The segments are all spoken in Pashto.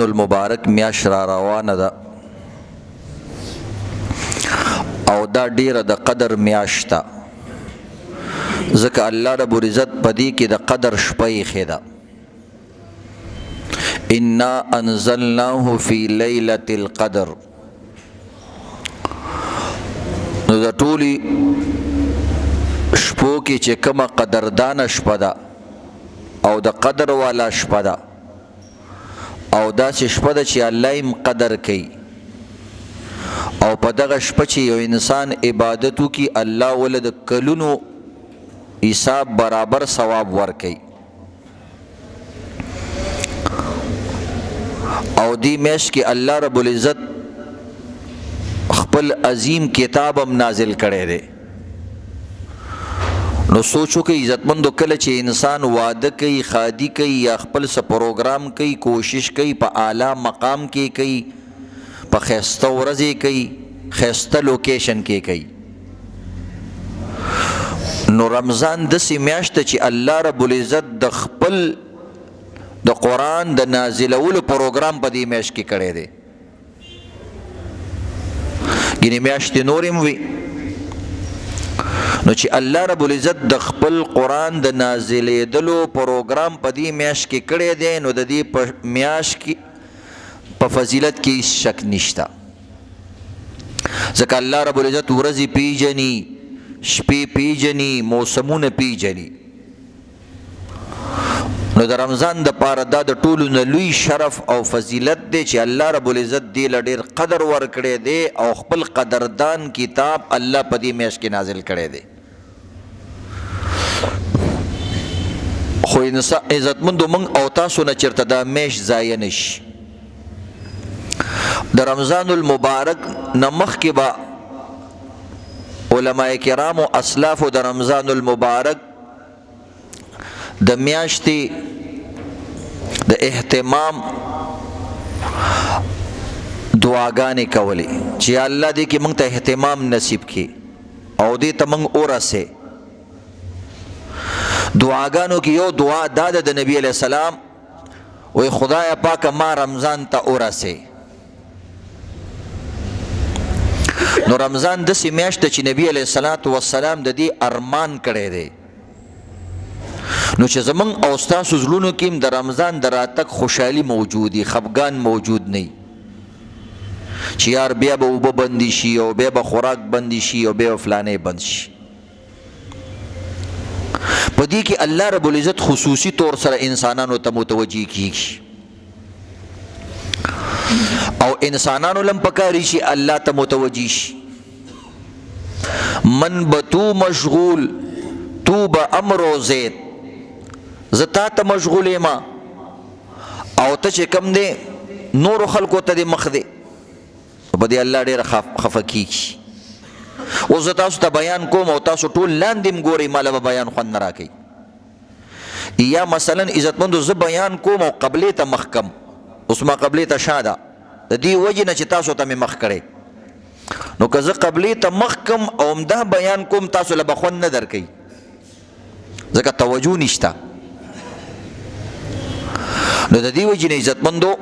المبارک میاشت را روانه ده او دا ډیره د قدر میاشت ده، ځکه الله رب العزت په دې کې د قدر شپه ایښې ده. انا انزلناه فی لیلة القدر. نو د ټولي شپو کې چې کومه قدردانه شپه ده او د قدر والا شپه ده او داسې شپه ده چې الله یې قدر کوي، او په دغه شپه چې یو انسان عبادت وکړي الله ول د کلونو حساب برابر ثواب ورکوي. او دی میاشت کې الله رب العزت خپل عظیم کتاب هم نازل کړی دی. نو سوچو که عزتمندو کله چې انسان واده کوي، خادي کوي یا خپل څه پروګرام کوي، کوشش کوي په اعلی مقام کې کوي، په ښایسته ورځې کوي، ښایسته لوکیشن کې کوي. نو رمضان داسې میاشت ده چې الله رب العزت د خپل د قرآن د نازلولو پروګرام په دې میاشت کې کړی دی. ګینې میاشتې نورې هم وي، نو چې الله رب العزت د خپل قرآن د نازلېدلو پروګرام په دې میاشت کې کړی دی، نو د دې په میاشت کې په فضیلت کې هیڅ شک نشته. ځکه الله رب العزت ورځې پیژني، شپې پیژني، موسمونه پیژني. نو د رمضان د پاره دا د ټولو نه لوی شرف او فضیلت دی چې الله رب العزت دې له ډېر قدر ورکړی دی او خپل قدردان کتاب الله په دې میاشت کې نازل کړی دی. خو عزتمندو موږ او تاسو نه چېرته دا میاشت ضایع نشي. د رمضان المبارک نه مخکې به علماء کرام او اسلافو د رمضان المبارک د میاشتې د اهتمام دعاګانې کولې چې الله دې کې موږ ته اهتمام نصیب کړي او دې ته موږ ورسې. دعاګانو کې یو دعا دا ده د نبی علیه السلام، وی خدای پاکه ما رمضان ته ورسې. نو رمضان داسې میاشت ده چې نبی علیه السلام د دې ارمان کړی دی. نو چې زمونږ او ستاسو زړونو کې هم د رمضان د راتګ خوشحالي موجود وي، خفګان موجود نه وي چې یار بیا به اوبه بندې شي او بیا به خوراک بندې شي او بیا به فلانې بند شي. په دې کې الله رب العزت خصوصي طور سره انسانانو ته متوجه کیږي او انسانانو لم پکاري شي الله ته متوجه شي. من بتو مشغول تو به امرو زید، زتا ته مشغول ما او ته چې کم دی نور خلکو ته د مخ دی، په دې الله ډېر خفه کیږي. اوس زه تاسو ته بیان کوم او تاسو ټول لاندې م ګورئ، ماله به بیان خوند نه راکوي. یا مثلا عزتمندو زه بیان کوم او قبلې ته مخ کم، اوس ما قبلې ته شا ده د دې وجې نه چې تاسو ته مې مخ کړی. نو که زه قبلې ته مخ کم او همدا بیان کوم تاسو له به خوند نه درکوي، ځکه توجه نشته. نو د دې وجې نه عزتمندو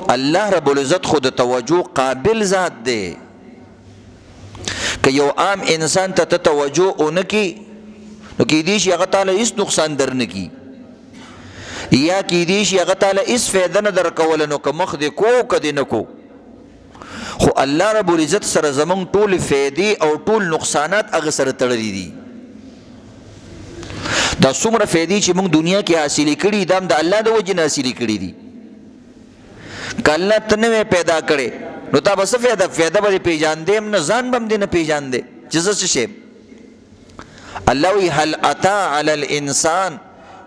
الله رب العزت خو د توجه قابل ذات دی. که یو عام انسان ته توجه ونه کړي نو کیدای شي هغه تعالی هیڅ نقصان در نه کړي، یا کیدای شي هغه تعالی هیڅ فایده نه درکوله. نو که مخ دې کو که دې نه کو، خو الله رب العزت سره زمونږ ټول فایدې او ټول نقصانات هغه سره تړلي دي. دا څومره فایدې چې موږ دنیا کې حاصلې کړي دا هم د الله د وجې نه حاصلې کړي دي. که الله ته نه وی پیدا کړی نو تا به څه فایده به دې پیژاندې هم نه، ځان به هم دې نه پیژاندې چې زه څه شی. الله وی هل اتا علی الانسان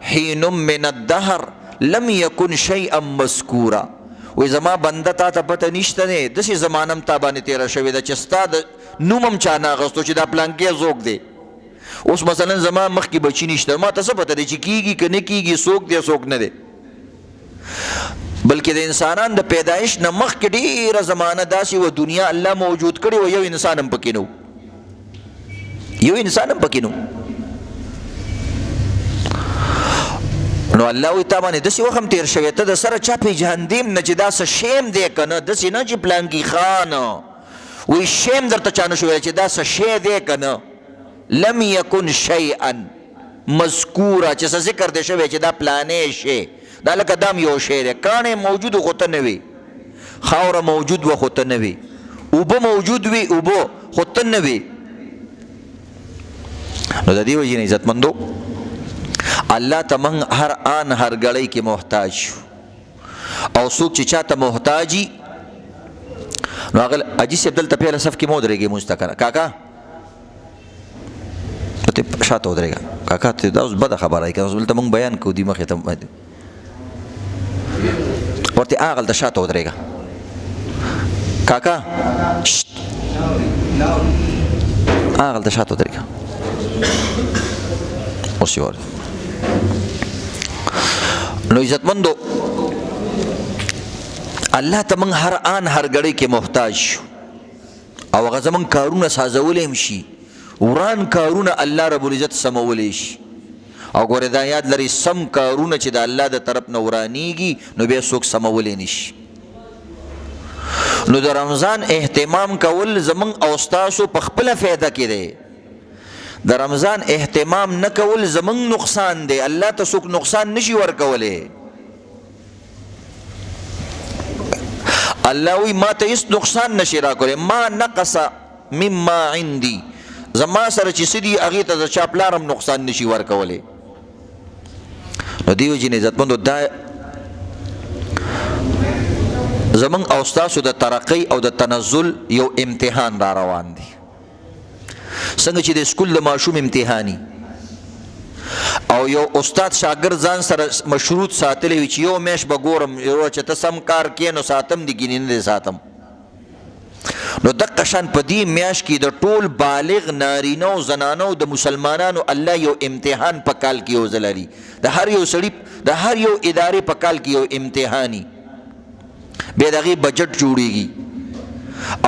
حین من الدهر لم یکن شیئا مذکورا. وی زما بنده تا ته پته نشته دی، داسې زمانه هم تا باندې تېره شوې ده چې ستا د نوم هم چا نه اخیستو چې دا پلانکې څوک دی. اوس مثلا زما مخکې بچی نشته، ما ته څه پته دی چې کیږي که نه کیږي، څوک دی څوک نه دی. بلکې د انسانان د پیدایش نه مخکې ډېره زمانه داسې و دنیا الله موجود کړې و، یو انسان هم پکې نه و، یو انسان هم پکې نه و. نو الله وی تا باندې داسې وخت هم تیر شوی ته د سره چا پیژندیم نه چې دا څه شیم دی که نه داسې نه چې پلانکي خان وی شیم درته چا نه شو ویلی چې دا څه شی دی که نه لم یکن شیئا مذکوره چې څه ذکر دی شوی چې دا پلانې شی دا لکه دام یو شی دی کاڼې موجود خو ته نه وي خاوره موجود وه خو ته نه وي اوبه موجود وي اوبه خو ته نه وي نو د دې وجې نه عزتمندو الله ته موږ هر آن هر ګړی کې محتاج شو او څوک چې چاته محتاجي نو هغه حاجي صاحب دلته پیله صف کې مو ودرېږي مونځ ته که نه کاکا ته شاته ودرېږه کاکا ته دا اوس بده خبره که اوس دلته موږ بیان کوو دي مخې ته ورته هغلته شاته ودرېږه کاکا هغلته شاته ودرېږه اوس یې نو عزتمندو الله ته موږ هر آن هر ګړی کې محتاج شو او هغه زموږ کارونه سازولی هم شي وران کارونه الله رب العزت سمولی شي او ګوره دا یاد لري سم کارونه چې د الله د طرف نه ورانیږي نو بیا څوک سمولی نشي نو د رمضان اهتمام کول زموږ او ستاسو په خپله فایده کې دی د رمضان اهتمام نه کول زموږ نقصان دی الله ته څوک نقصان نشي ورکولی الله وی ما ته هیڅ نقصان نشي راکولی ما نقص مما عندي زما سره چې څه دي هغې ته د چا پلار هم نقصان نشي ورکولی نو دې وجې نه عزتمندو دا زموږ او ستاسو د ترقۍ او د تنزل یو امتحان را روان دی څنګه چې د سکول د ماشوم امتحاني او یو استاد شاګرد ځان سره مشروط ساتلی وي چې یو میاشت به ګورم چې ته سم کار کې نو ساتم دي ګینې نه دی ساتم نو دقه شان په دې میاشت کې د ټول بالغ نارینه او زنانو د مسلمانانو الله یو امتحان په کال کې یو ځل لري د هر یو سړي د هر یو ادارې په کال کې یو امتحاني بیا د هغې بجټ جوړېږي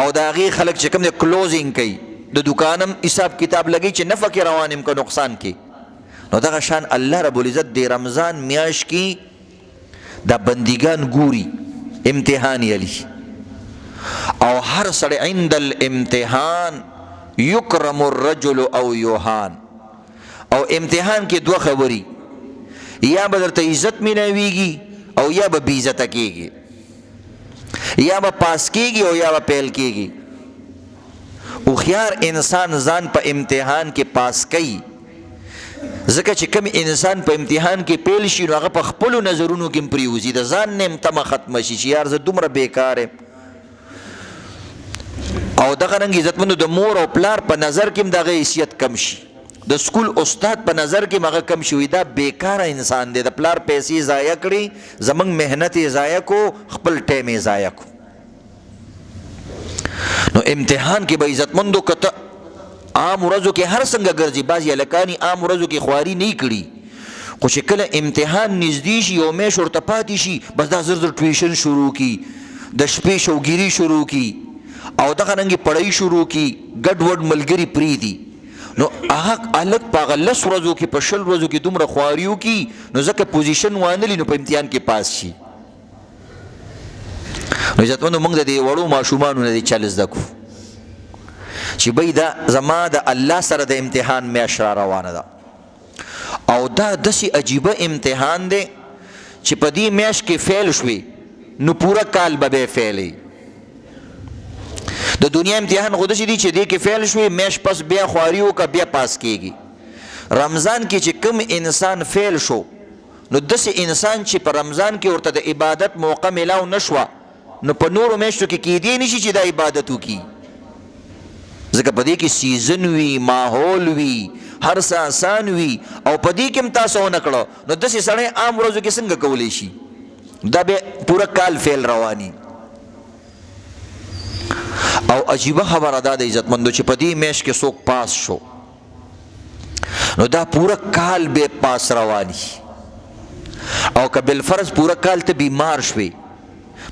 او د هغې خلک چې کوم دی کلوزینګ کوي د دکانم حساب کتاب لګي چې نفع کې روان یم که نقصان کې نو دغه شان الله رب العزت د رمضان میاشت کې دا بندګان ګوري امتحان یلی او هر سړی عند الامتحان یکرم الرجل او یوهان او امتحان کې دوه خبري یا به درته عزت ملاویږي او یا به بې عزته کېږي یا به پاس کېږي او یا به پیل کېږي هوښیار انسان ځان په امتحان کې پاس کوي ځکه چې کوم انسان په امتحان کې پیل شي نو هغه په خپلو نظرونو کې هم پرېوځي د ځان نه هم تمه ختمه شي چې یار زه دومره بیکار یم او دغه رنګ عزتمندو د مور او پلار په نظر کې هم دغه حیثیت کم شي د سکول استاد په نظر کې هغه کم شي دا بیکاره انسان دی د پلار پیسې ضایع کړي زموږ محنت یې ضایع کو خپل ټایم یې ضایع کو نو امتحان کې به عزتمندو کته عام ورځو کې هر څنګه ګرځي بعضې هلکانې عام ورځو کې خواري نه کړي خو چې کله امتحان نږدې شي یو میاشت ورته پاتې شي بس دا زر زر ټویشن شروع کي د شپې شوګیري شروع کي او دغه رنګې پړی شروع کي ګډ وډ ملګري پرېږدي نو هغه هلک په هغه 10 ورځو کې په 20 ورځو کې دومره خواري وکړي نو ځکه پوزیشن وانلي نو په امتحان کې پاس شي نو عزتمندو موږ د دې وړو ماشومانو نه دې چل زده کړو چې بی دا زما د الله سره د امتحان میاشت را روانه ده او دا داسې عجیبه امتحان دی چې په دې میاشت کې فیل شوي نو پوره کال به بیا فیلی د دنیا امتحان خو داسې دی چې دې کې فیل شوي میاشت پس بیا خواري وکړه بیا پاس کېږي رمضان کې چې کوم انسان فیل شو نو داسې انسان چې په رمضان کې ورته د عبادت موقع میلاو نه شوه نو په نورو میاشتو کې کیدی نشي چې دا عبادت وکړي ځکه په دې کې سیزن وي ماحول وي هر څه آسان وي او په دې کې هم تاسو ونه کړو نو داسې سړی عام ورځو کې څنګه کولی شي دا بیا پوره کال فیل رواني او عجیبه خبره دا د عزتمندو چې په دې میاشت کې څوک پاس شو نو دا پوره کال به پاس رواني او که بالفرض پوره کال ته بیمار شوي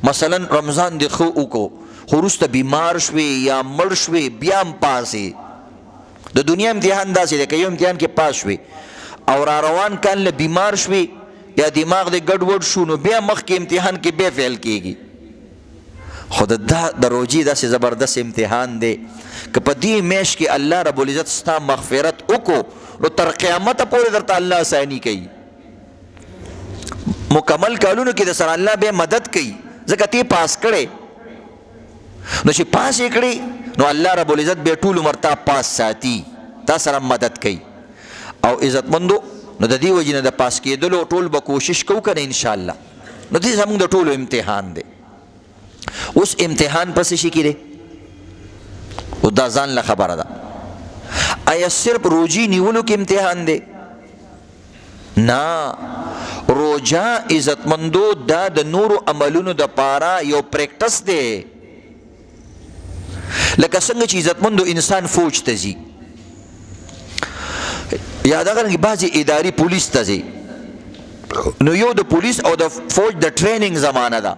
مثلا رمضان دی خو وکړو خو وروسته بیمار شوي یا مړ شوي بیا هم پاسې د دنیا امتحان داسې دی که یو امتحان کې پاس شوي او را روان کال نه بیمار شوي یا دماغ دې ګډوډ شو نو بیا مخکې امتحان کې بیا فیل کیږي. خو د روجي داسې زبردست امتحان دی که په دې میاشت کې الله رب العزت ستا مغفرت وکړو نو تر قیامته پورې درته الله آساني کوي. مکمل کالونو کې د سره الله بیا مدد کوي ځکه تی پاس کړې نو چې پاس یې کړې نو الله رب العزت بیا ټول عمر تا پاس ساتي تا سره مدد کوي. او عزتمندو نو د دې وجې نه د پاس کېدلو ټول به کوشش کوو که نه انشاءالله. نو دې زموږ د ټولو امتحان دی. اوس امتحان پس شي کې دی او دا ځان له خبره ده. آیا صرف روجي نیولو کې امتحان دی؟ نه، روجا عزتمندو دا د نورو عملونو د پاره یو پریکټس دی. لکه څنګه چې عزتمندو انسان فوج ته ځي یا دغه بعضې اداري پولیس ته ځي نو یو د پولیس او د فوج د ټریننګ زمانه ده.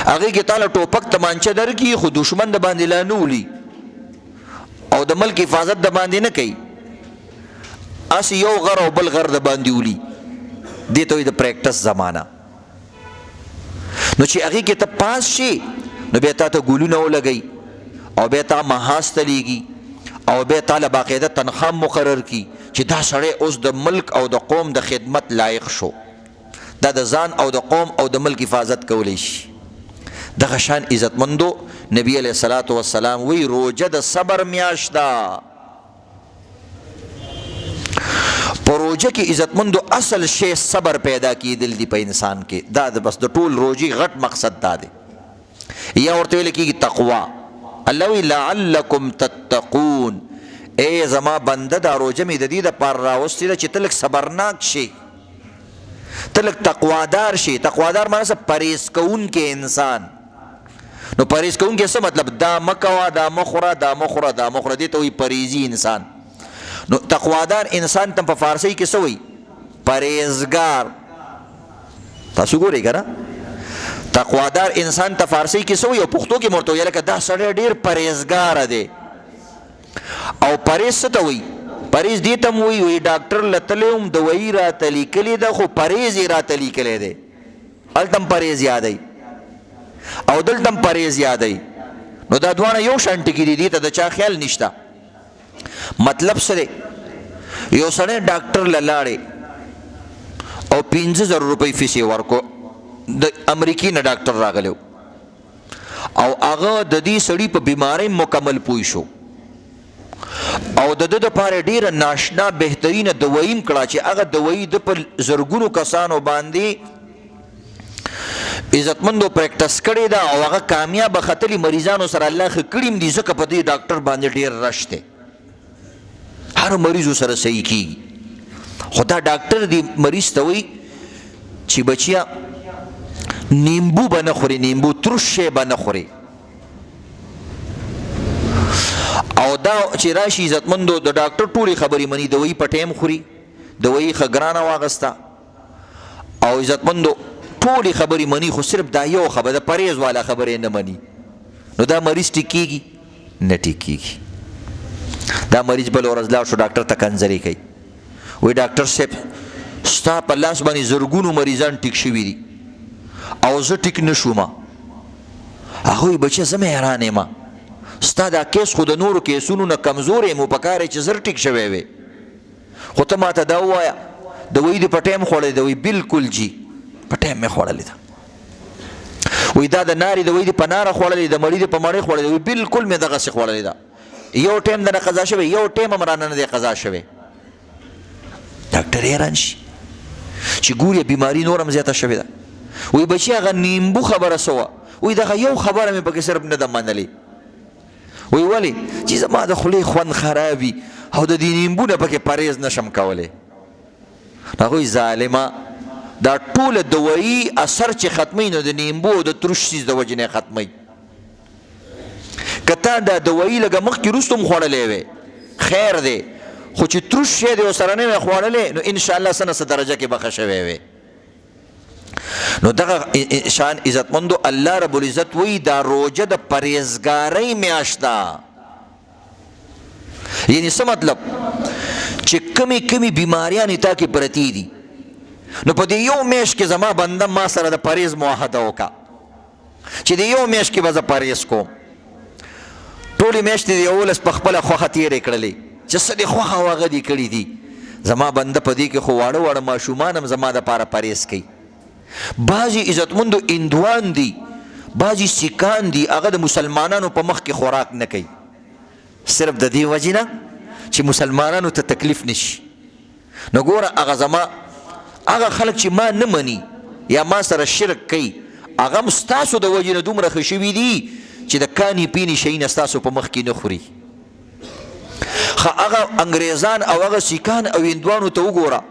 هغې کې تاله ټوپک تمانچه درکړي خو دشمن د باندې لا نه ولي او د ملک حفاظت د باندې نه کوي، هسې یو غر او بل غر د باندې ولي. دې ته وایي د پریکټس زمانه. نو چې هغې کې ته پاس شي نو بیا تا ته ګولونه ولګوي او بیا تا محاذ ته لیږي او بیا تا له باقاعده تنخوا مقرر کړي چې دا سړی اوس د ملک او د قوم د خدمت لایق شو، دا د ځان او د قوم او د ملک حفاظت کولی شي. دغه شان عزتمندو نبی علیه الصلاة والسلام وی روجه د صبر میاشت ده. په روجه کې عزتمندو اصل شی صبر پیدا کیدل دی په انسان کې. دا بس د ټول روجي غټ مقصد دا دی. یا ورته ویل کېږي تقوا. الله وی لعلکم تتقون، ای زما بنده دا روجه مې د دې دپاره راوستې ده چې ته لږ صبرناک شي، ته لږ تقوادار شي. تقوادار معنی څه؟ پرهیز کوونکی انسان. نو پرهیز کوونکی څه مطلب؟ دا مه کوه، دا مه خوره، دا مه خوره، دا مه خوره. دې ته وایي پرهیزي انسان. نو تقوادار انسان ته په فارسی کې څه وایي؟ پرهیزګار. تاسو ګورئ که نه؟ تقوادار انسان ته فارسی کې څه وایي او پښتو کې ورته وایي لکه دا سړی ډېر پرهیزګاره دی. او پرهیز څه ته وایي؟ پرهیز دې ته م وایي ډاکټر له تللی وم دوایي راته لیکلې ده خو پرهیز یې راته لیکلی دی. هلته هم پرهیز یادوي او دلته هم پرهیز یادوي. نو دا دواړه یو شان ټکي دي، دې ته د چا خیال نشته. مطلب څه دی؟ یو سړی ډاکټر له لاړې او 50,000 روپۍ فیس یې ورکو، د امریکې نه ډاکټر راغلی او هغه د دې سړي په بیمارۍ مکمل پوه شو او د ده دپاره ډېره ناشنا بهترینه دوایي م کړه چې هغه دوایي د په زرګونو کسانو باندې عزتمندو پریکټس کړې ده او هغه کامیابه ختلي مریضانو سره الله ښه کړي م دي. ځکه په دې ډاکټر باندې ډېر رش دی، هر مریضو سره صحیح کیږي. خو دا ډاکټر دی مریض ته وایي چې بچیا نیمبو به نه خوري، نیمبو ترش شی به نه خوري. او دا چې راشي عزتمندو د ډاکټر ټولې خبرې مني، دوایي په ټایم خوري، دوایي ښه ګرانه واغسته او عزتمندو ټولې خبرې مني، خو صرف دا یو خبره د پرهیز والا خبرې نه مني. نو دا مریض ټیک کېږي؟ نه ټیک کېږي. دا مریض بل ورځ لاړ شو ډاکټر ته کنځرې کوي، وایي ډاکټر صاحب ستا په لاس باندې زرګونو مریضان ټیک شوي دي او زه ټیک نه شوم. هغه وایي بچیه زه مې حیران یم، ستا دا کیس خو د نورو کیسونو نه کمزور یم، پکار یې چې زر ټیک شوی وی، خو ته ماته دا ووایه دوایي دې په ټایم خوړلی ده؟ وایي بلکل جي په ټایم مې خوړلې ده. وایي دا د نارې دوایي دې په ناره خوړلې ده، مړي دې په مړۍ خوړلې ده؟ وایي بلکل مې دغسې خوړلې ده، یو ټایم دنه قضا شوی، یو ټایم هم رانه نه دی قضا شوی. ډاکټر حیران شي چې ګورې بیماري نور هم زیاته شوې ده. وایي بچي هغه نیمبو خبره څه وه؟ وایي دغه یو خبره مې پکې صرف نه ده منلې. وایي ولې؟ چې زما د خولې خوند خراب وي او د دې نیمبو نه پکې پرهیز نشم کولی. هغوی ظالمه دا ټوله دوایي اثر چې ختمی نو د نیمبو او د ترش چیز د وجې نه ختمی. که تا دا دوایي لږه مخکې وروسته هم خوړلی وی خیر دی، خو چې ترش شی دی ورسره نه وی خوړلی نو انشاءالله څه نه څه درجه کې به ښه شوی وی. نو دغه شان عزتمندو الله رب العزت وی دا روجه د پرهیزګارۍ میاشت ده. یعنی څه مطلب؟ چې کمی کمی بیماریانې تا کې پرتې دي نو په دې یو میاشت کې زما بنده ما سره د پرهیز معاهده وکړه چې د یو میاشت کې به زه پرهیز کوم. ټولې میاشتې د 11 په خپله خوښه تېرې کړلې چې څه دې خوښه او هغه دې کړي دي. زما بنده په دې کې خو واړه واړه ماشومان هم زما دپاره پرهیز کوي. بعضې عزتمندو هندوان دي، بعضې سیکان دي، هغه د مسلمانانو په مخ کې خوراک نه کوي، صرف د دې وجې نه چې مسلمانانو ته تکلیف نشي. نو ګوره هغه زما هغه خلک چې ما نه مني یا ما سره شرک کوي، هغه هم ستاسو د وجې نه دومره ښه شوي دي چې د کاني پینې شیونه ستاسو په مخ کې نه خوري. هغه انګریزان او هغه سیکان او هندوانو ته وګوره،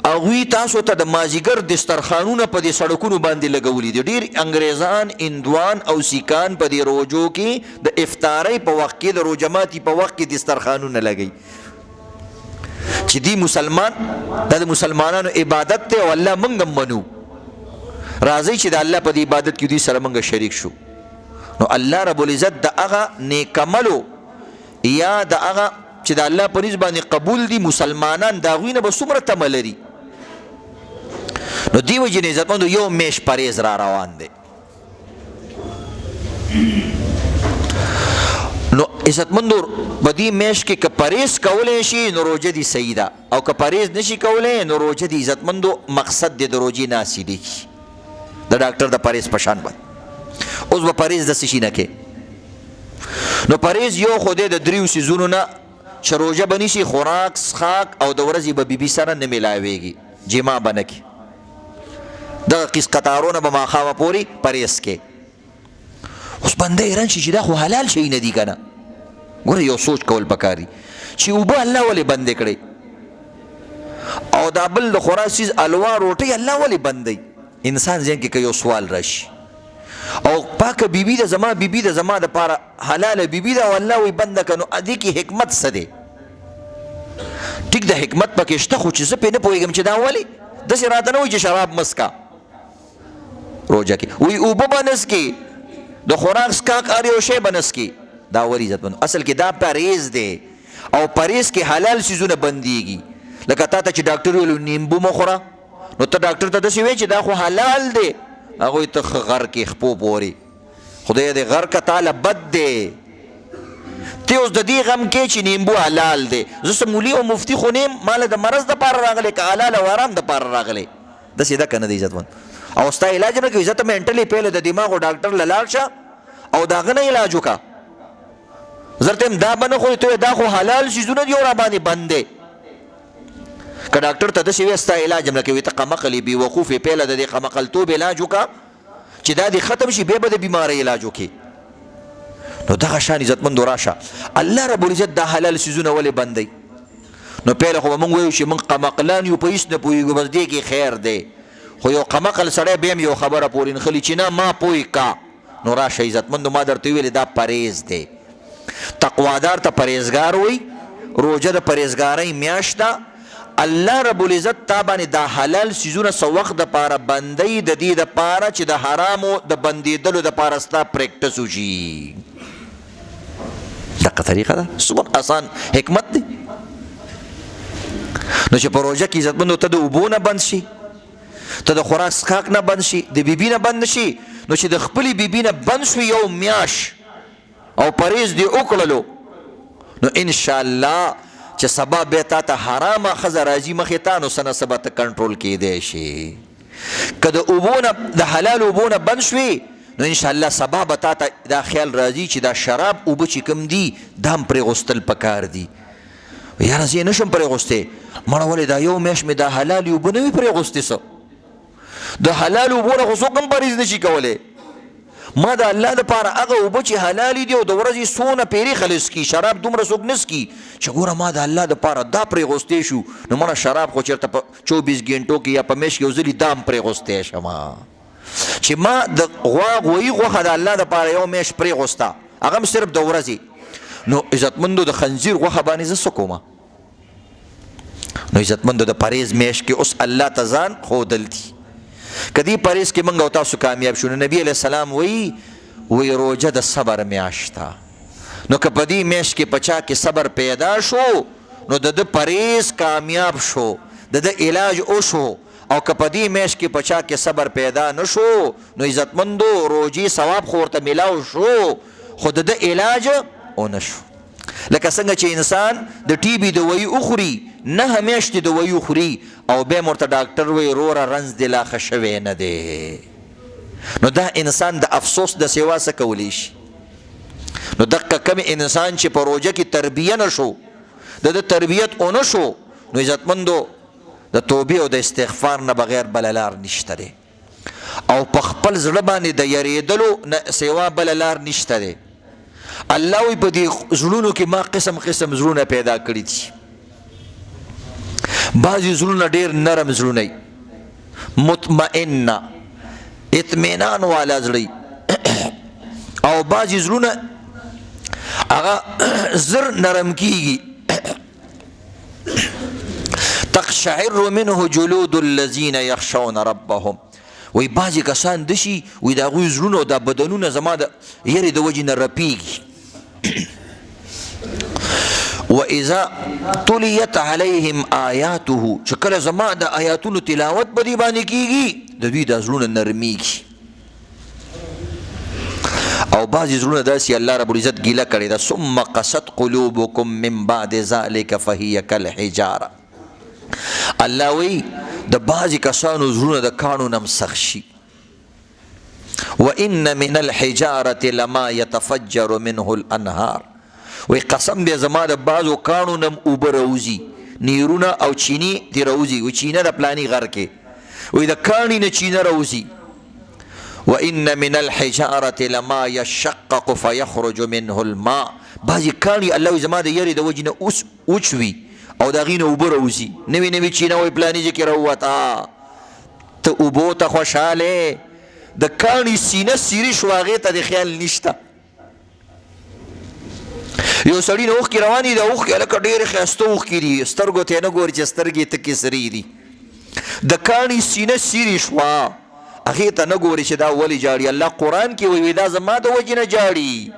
هغوی تاسو ته د مازدیګر دسترخوانونه په دې سړکونو باندې لګولي دي. ډېر انګریزان، هندوان او سیکان په دې روجو کې د افطارۍ په وخت کې، د روژه ماتي په وخت کې دسترخوانونه لګوي چې دی مسلمان، دا د مسلمانانو عبادت دی او الله موږ هم منو. راځئ چې د الله په دې عبادت کې دوی سره موږ شریک شو. نو الله رب العزت د هغه نیک عملو یا د هغه چې د الله په نسبت باندې قبول دي مسلمانان، د هغوی نه به څومره تمه لري. نو دې وجې نه عزتمندو یو میاشت پرهیز را روان دی. نو عزتمندو په دې میاشت کې که پرهیز کولی شي نو روژه دي صحیح ده، او که پرهیز نشي کولی نو روژه دي عزتمندو مقصد دی د روژې نه حاصلېږي د ډاکټر د پرهیز په شان باندې. اوس به پرهیز داسې شي نه کې. نو پرهیز یو خو دی د 3 څیزونو نه چې روژه به نیسي، خوراک، څښاک او د ورځې به بیبي سره نه میلاویږي، جما به نه کړي. دغه قیس قطارونه به ماښامه پورې پرهیز کې. اوس بنده حیران شي چې دا خو حلال شی نه دي که نه. ګوره یو سوچ کول پکار دي چې اوبه الله ولې بندې کړې، او دا بل د خوراک څیز الوا روټۍ الله ولې بندوي. انسان ذهن کې که یو سوال راشي، او پاکه بیبي ده زما بیبي ده زما دپاره حلاله بیبي ده او الله وی بنده که، نو دې کې حکمت څه دی؟ ټیک ده حکمت پکې شته، خو چې زه پرې نه پوهېږم چې دا ولې. داسې راته نه وایي چې شراب مه څښه روژه کې، وایي اوبه به نه څښې، د خوراک څښاک هر یو شی به نه څښې. دا ولې عزتمندو؟ اصل کې دا پرهیز دی، او پرهیز کې حلال څیزونه بندېږي. لکه تا ته چې ډاکټر ویلو نیمبو مه خوره، نو ته ډاکټر ته داسې وایې چې دا خو حلال دی، هغوی ته ښه غر کې خپو پورې خدای دې غر که تاله بد دی. ته اوس د دې غم کې چې نیمبو حلال دی. زه سمولي او مفتي خو نه یم، ماله د مرض دپاره راغلی که حلال او حرام دپاره راغلی، داسې ده که نه دی عزتمند؟ او ستا علاج نه کوي، زه ته مینټلي پهله د دماغو ډاکټر له لاړ شه او د هغه نه علاج وکړه. زه ته یم دا به نه خورې، ته دا خو حلال څیزونه دي او را باندې بند دی. که ډاکټر ته داسې وایي ستا علاج هم نه کوي، ته قمقل یې بېوقوف یې، پهله د دې قمقلتوب علاج وکړه چې دا دې ختم شي، بیا به د بیمارۍ علاج وکړي. نو دغه شان عزتمندو راشه الله رب العزت دا حلال څیزونه ولې بندوي؟ نو پهله خو به موږ وایو چې موږ قمقلان یو، په هېڅ نه پوهېږو، بس دې کې خیر دی. خو یو قمقل سړی بیا هم یو خبره پورې نښلي چې نه ما پوه کا. نو راشه عزتمندو ما درته ویلې دا پرهیز دی. تقوادار ته پرهیزګار وایي، روژه د پرهیزګارۍ میاشت ده. الله رب العزت تا باندې دا حلال څیزونه څه وخت دپاره بندوي، د دې دپاره چې د حرامو د بندېدلو دپاره ستا پریکټس وشي. دقه طریقه ده، څومره آسان حکمت دی. نو چې په روژه کې عزتمندو ته د اوبو نه بند شي، ته د خوراک څښاک نه بند شي، د بیبي نه بند شي، نو چې د خپلې بیبي نه بند شو یو میاشت او پرهیز دې وکړلو، نو انشاءالله چې سبا بیا تا ته حرامه ښځه راځي مخې ته، نو څه نه څه به ته کنټرول کیدی شي. که د اوبو نه د حلال اوبو نه بند شوې، نو انشاءالله سبا به تا ته دا خیال راځي چې دا شراب اوبه چې کوم دي دا هم پرېغوستل پکار دي. یاره زه یې نه شم پرېغوستی، مړه ولې دا یو میاشت مې دا حلالې اوبه نه وي پرېغوستې. څه د حلال اوبو نه خو څوک هم پرهیز نشي کولی. ما د الله دپاره هغه اوبه چې حلالې دي او د ورځې څونه پیرې خلص کي، شراب دومره څوک نه څکي چې ګوره ما د الله دپاره دا پرېغوستی شو، نو مړه شراب خو چېرته په 24 ګنټو کې یا په میاشت کې یو ځلي دا هم پرېغوستی شمه. چې ما د غوا غویي غوښه د الله دپاره یو میاشت پرېغوسته، هغه هم صرف د ورځې، نو عزتمندو د خنزیر غوښه باندې زه څه کومه؟ نو عزتمندو د پرهیز میاشت کې اوس الله ته ځان ښودل دي. که دې پرهیز کې موږ او تاسو کامیاب شو، نو نبی علیه السلام وایي روژه د صبر میاشت ده. نو که په دې میاشت کې په چا کې صبر پیدا شو، نو د ده پرهیز کامیاب شو، د ده علاج وشو، او که په دې میاشت کې په چا کې صبر پیدا نه شو نو عزتمندو روجي ثواب خو ورته میلاو شو خو د علاج ونه شو. لکه څنګه چې انسان د ټي بي دوايي وخوري 9 میاشتې دوايي وخوري او بیا ورته ډاکټر وایي وروره رنځ دې لا ښه شوی نه دی، نو دا انسان د افسوس د سوا څه کولی شي؟ نو دقه کم انسان چې په روژه کې تربیه نه شو د تربیت ونه شو نو عزتمندو د توبې او د استغفار نه بغیر بله لار نشته دی، او په خپل زړه باندې د یریدلو نه سوا بله لار نشته دی. الله وی په دې زړونو کې ما قسم قسم زړونه پیدا کړي دي. بعضې زړونه ډېر نرم زړونه مطمئنه اطمینان والا زړه او بعضې زړونه هغه زر نرم کیږي. تقشعر منه جلود الذين يخشون ربهم. وی بعضې کسان دشي وی د هغوی زړونه دا بدنونه زما د یرې د وجې نه رپیږي. واذا تليت عليهم آیاته چې کله زما د آیاتونو تلاوت په دې باندې کیږي د دوی د زړونه نرمیږي. او بعضې زړونه داسې الله رب العزت ګیله کړې ده ثم قست قلوبكم من بعد ذلك فهي كالحجاره. الله وی د بعضې کسانو زړونه د کاڼو نه هم سخت شي. وان من الحجاره لما يتفجر منه الانهار. وی قسم دی زما د بعضو کاڼو نه هم اوبه راوځي نیرونه او چینی دې راوځي. وی چینه د پلاني غر کې وی د کاڼي نه چینه راوځي. وان من الحجاره لما يشقق فيخرج منه الماء. بعضې کاڼي الله وی زما د یرې د وجې نه اوس وچوي او د هغې نه اوبه راوځي. نوې نوې چینه وی پلاني ځای کې راووته ته اوبو ته خوشحاله د کاڼي سینه سیري شو هغې ته د خیال نشته. یو سړي نه اوښکې روانې د اوښکې هلکه ډېرې ښایسته اوښکې دي سترګو ته یې نه ګوري چې سترګې تکې سرې دي. د کاڼي سینه سیري شوه هغې ته نه ګوري چې دا ولې جاړي. الله قرآن کې وایي دا زما د وجې نه جاړي.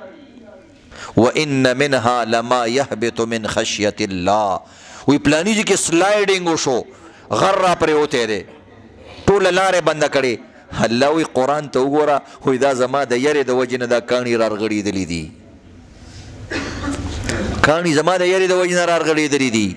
وان منها لما يهبط من خشیة الله. وی پلانی جی کې سلایډینګ وشو غر را پرېوتی دی ټوله لارې بنده کړې. الله وی قرآن ته وګوره وی دا زما د یرې د وجې نه دا کاڼي رارغړېدلي دي. کاڼي زما د یرې د وجې نه رارغړېدلي دي.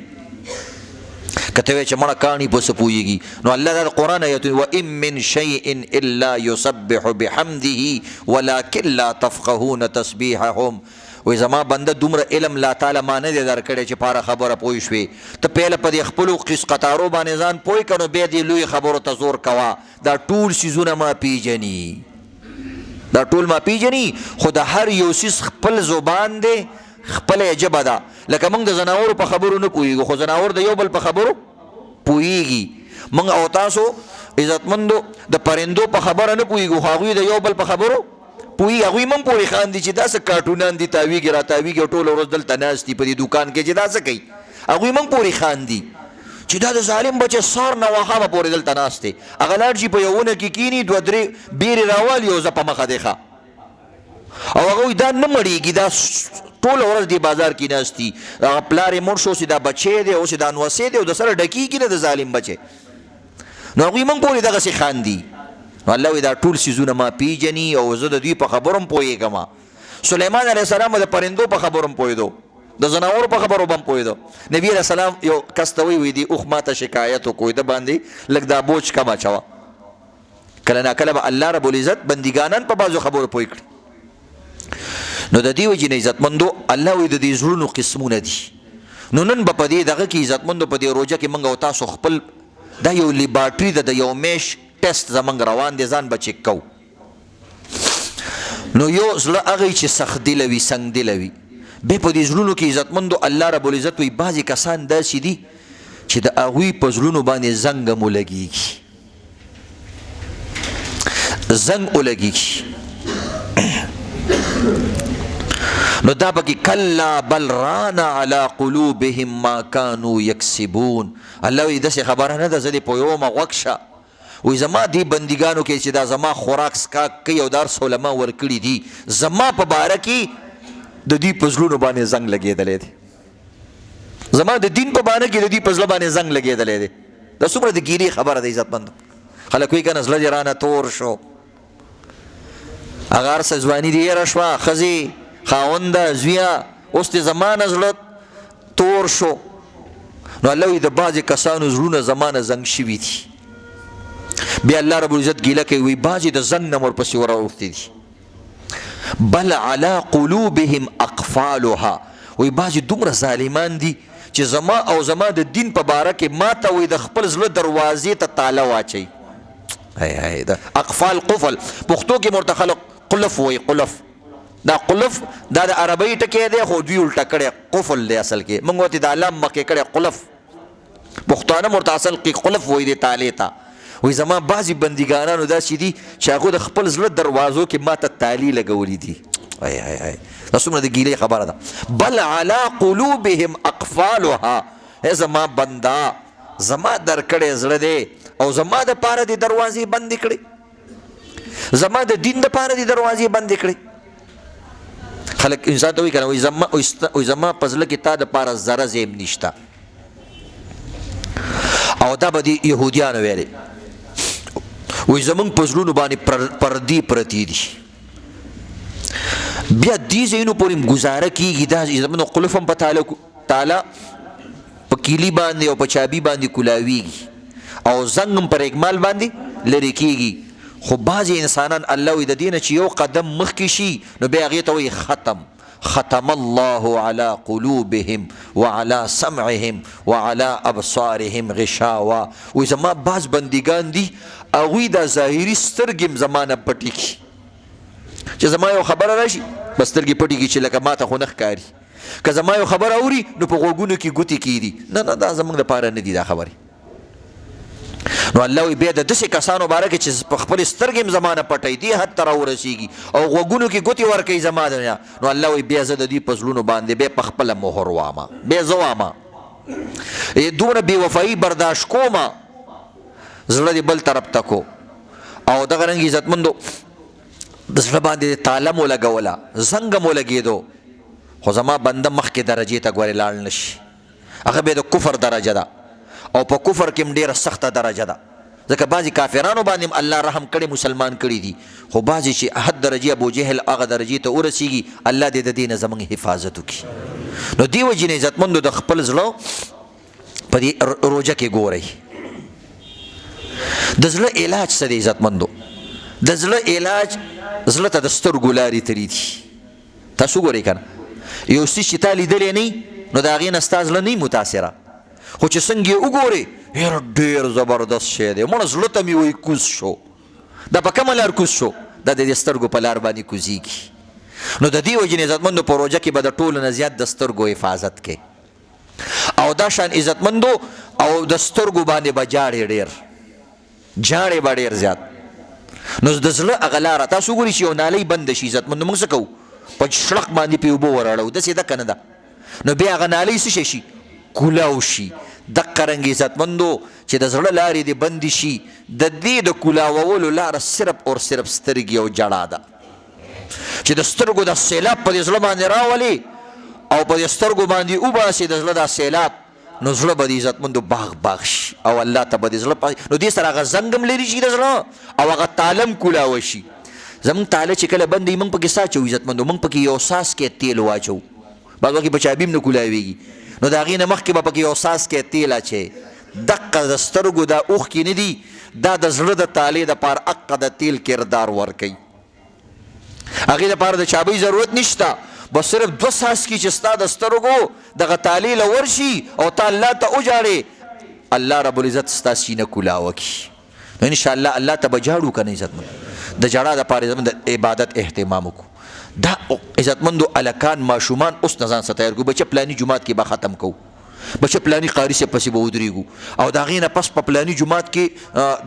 که ته وایې چې مړه کاڼي په څه پوهېږي نو الله دا د قرآن ایت وان من شیء الا یسبح بحمده ولکن لا تفقهون تسبیحهم. وی زما بنده دومره علم لا تعالی ما نه دی درکړی چې پاره خبره پوه شوې. ته پهله په دې خپلو قطارو باندې ځان پوه کړه نو بیا دې لوی خبرو ته زور کوه. دا ټول څیزونه ما پیژني دا ټول ما پیژني خو د هر یو څیز خپل زبان دی خپله ژبه ده. لکه موږ د زناورو په خبرو نه پوهېږو خو زناور د یو بل په خبرو پوهېږي. موږ او تاسو عزتمندو د پرندو په خبره نه پوهېږو خو هغوی د یو بل په خبرو پوهېږي. هغوی هم پورې خاندي چې دا څه کارټونان دي تاویږي را تاویږي او ټوله ورځ دلته ناست دي په دې دوکان کې چې دا څه کوي. هغوی هم پورې خاندي چې دا د ظالم بچه سار نه واخامه پورې دلته ناست دی. هغه لاړ شي په یو ونه کې کیني 2-3 بیرې راوالي او زه په مخه دی ښه او هغه وایي دا نه مړېږي دا ټوله ورځ دې بازار کې ناست دي. هغه پلار یې مړ شو اوس دا بچی دی اوس دا نوسې دی او د سره ډکېږي نه د ظالم بچی. نو هغوی هم پورې دغسې خاندي. نو الله وی دا ټول څیزونه ما پیژني او زه د دوی په خبرو هم پوهېږم. سلیمان علیه السلام د پرندو په خبرو هم پوهېدو د زناورو په خبرو به هم پوهېدو. نبي علیه السلام یو کس ته وی دی اوښ ما ته شکایت وکړو د باندې لږ دا بوج کم اچوه. کله ناکله به الله رب العزت بندګانان په بعضو خبرو پوه کړي. نو د دې وجې نه عزتمندو الله وی د دې زړونو قسمونه دي. نو نن به په دې دغه کې عزتمندو په دې روژه کې موږ او تاسو خپل دا یو لیبارټري ده د یو میش ټیسټ زمونږ روان دی ځان به چک کوو. نو یو زړه هغه چې سخت دله وي سنګ دله وي بیا په دې زړونو کې عزتمندو الله رب العزت وی بعضې کسان داسې دي چې د هغوی په زړونو باندې زنګ هم ولګېږي زنګ ولګېږي. نو دا پکې کلا بل ران علی قلوبهم ما کانوا یکسبون. الله وی داسې خبره نه ده زه دې پوهومه غوږ شه. وی زما دی بندګانو کې چې دا زما خوراک سکاک کوي او دار سولما ورکړي دي زما په باره کې د دوی په زړونو باندې زنګ لګېدلی دی. زما د دین په باره کې د دوی په زړه باندې زنګ لګېدلی دی. دا څومره د ګیلې خبره ده عزتمندو. خلک وایي کنه زړه دې رانه تور شو، هغه هر څه ځواني دې هېره شوه، ښځې خاونده زویه اوس دې زما نه زړه تور شو. نو الله وایي د بعضې کسانو زړونه زما نه زنګ شوي دي. بیا الله رب العزت ګیله کوي، وایي بعضې د زنګ نه ورپسې وراوښتي دي. بل علی قلوبهم اقفالها، وایي بعضې دومره ظالمان دي چې زما او زما د دین په باره کې ما ته وایي د خپل زړه دروازې ته تاله واچوي. د اقفال قفل پښتو کې ورته خلک قلف وایي. قلف دا قلف دا د عربۍ ټکی دی خو دوی الټه کړی قفل دی اصل کې، موږ ورته د علام مخکې کړی قلف، پښتانه ورته اصل کې قلف وایي د تالې ته. وایي زما بعضې بندګانانو داسې دي چې هغو د خپل زړه دروازو کې ما ته تالې لګولي دي. دا څومره د ګیلې خبره ده. بل علی قلوبهم اقفالها، ای زما بنده زما درکړی زړه دی او زما د پاره دې دروازې بندې کړې، زما د دین د پاره دې دروازې بندې کړې. خلک انسان ته وایي که نه، وایي زما په زړه کې تا د پاره ذره ځای نشته. او دا به د یهودیانو ویلې، وایي زمونږ په زړونو باندې پردې پرتې دي. بیا دې ځایونو پورې ګزاره کېږي، دا زمونږ قلف هم په تاله په کیلي باندې او په چابي باندې کولاویږي او زنګ هم پر اکمال باندې لرې کېږي. خو بعضې انسانان الله وایي د دې نه چې یو قدم مخکې شي نو بیا هغې ته وایي ختم الله على قلوبهم وعلى سمعهم وعلى ابصارهم غشاوه. وایي زما بعض بندګان دي هغوی دا ظاهري سترګې هم زما نه پټې کړي، چې زما یو خبره راشي بس سترګې پټې کړي چې لکه ما ته خو نه ښکاري، که زما یو خبره اوري نو په غوږونو کې ګوتې کېدي. نه دا زموږ دپاره نه دي دا خبرې. نو الله وایي بیا د داسې کسانو باره کې چې په خپلې سترګې هم زما نه پټوي، دې حد ته راورسېږي او غوږونو کې ګوتې ورکوي زما دنیا، نو الله وایي بیا زه د دوی په زړونو باندې بیا په خپله مهر وامه، بیا زه وامه دومره بې وفایي برداشت کومه، زړه دې بل طرف ته کو. او دغه رنګ عزتمندو د زړه باندې تاله مو لګوله، زنګ مو لګېدو، خو زما بنده مخکې درجې ته ګورې لاړ نه شي. هغه بیا د کفر درجه ده او په کفر کې هم ډېره سخته درجه ده، ځکه بعضې کافرانو باندې هم الله رحم کړی، مسلمان کړي دي، خو بعضې چې حد درجې ابوجهل هغه درجې ته ورسېږي، الله دې د دې نه زموږ حفاظت وکړي. نو دې وجې نه عزتمندو د خپل زړه په دې روژه کې ګورئ. د زړه علاج څه دی عزتمندو؟ د زړه علاج زړه ته د سترګو لارې تړي دي. تاسو ګورئ که نه، یو څیز چې تا لیدلی نه نو د هغې نه ستا زړه نه متاثره، خو چې څنګه یې وګورې یاره ډېر زبردست شی دی، مړه زړه ته مې وایي کوز شو. دا په کومه لار کوز شو؟ دا د دې سترګو په لار باندې کوزېږي. نو د دې وجې نه عزتمندو په روژه کې به د ټولو نه زیات د سترګو حفاظت کوي. او دا شان عزتمندو او د سترګو باندې به جاړې به ډېر زیات. نو د زړه هغه لاره تاسو وګورئ چې یو نالۍ بنده شي عزتمندو، موږ څه کوو؟ په شړق باندې پې اوبه وراړو، داسې ده که نه ده؟ نو بیا هغه نالۍ څه شي؟ کولاو شي. دقه رنګ عزتمندو چې د زړه لارې دې بندې شي، د دې د کولاوولو لاره صرف اور صرف سترګې او جړا ده، چې د سترګو د سیلاب په دې زړه باندې راولي او په دې سترګو باندې وباسي د زړه دا سیلاب، نو زړه به د عزتمندو باغ شي او الله ته به د زړه نو دې سره هغه زنګ هم لرې شي د زړه او هغه تاله هم کولاوه شي. زمونږ تاله چې کله بندوي موږ پکې څه اچوو عزتمندو؟ موږ پکې یو څاڅکی تیل واچوو، بعض وخت په چابي هم نه کولاویږي، نو د هغې نه مخکې به پکې یو څاڅکی تیل اچوي. دقه د سترګو دا اوښکې نه دي، دا د زړه د تالې دپاره حقه د تیل کردار ورکوي. هغې دپاره د چابۍ ضرورت نشته، بس صرف 2 څاڅکي چې ستا د سترګو دغه تالې له ورشي او تا الله ته وجاړې، الله رب العزت ستا سینه کولاوه کړي. نو انشاءالله الله ته به جاړو که نه عزتمند؟ د جړا دپاره زموږ د عبادت اهتمام وکړو. دا عزتمندو الکان ماشومان اوس نه ځان څه تیار کړو، بچه پلاني جومات کې به ختم کوو، بچه پلاني قاري صاحب پسې به ودرېږو، او د هغې نه پس په پلاني جومات کې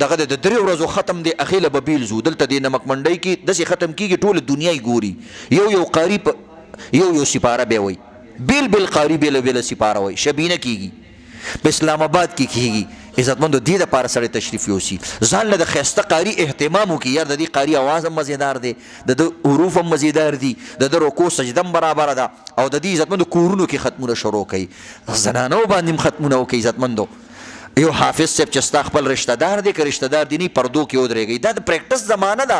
دغه د 3 ورځو ختم دی، هغې له به بیل ځو. دلته د نمک منډۍ کې داسې ختم کېږي ټوله دنیا یې ګوري، یو قاري په یو سپاره بیا وایي، بیل قاري بیله سپاره وایي، شبینه کېږي، په اسلام آباد کې کېږي. عزتمندو دې دپاره سړی تشریف یوسي، ځان له د ښایسته قاري اهتمام وکړي، یار د دې قاري اواز هم مزیدار دی، د ده حروف هم مزیدار دي، د ده رکوع سجده هم برابره ده، او د دې عزتمندو کورونو کې ختمونه شروع کوي، زنانو باندې هم ختمونه وکړي. عزتمندو یو حافظ صاحب چې ستا خپل رشتہ دار دی که رشتہ دار دی نه پردو کې ودرېږي دا د پریکټس زمانه ده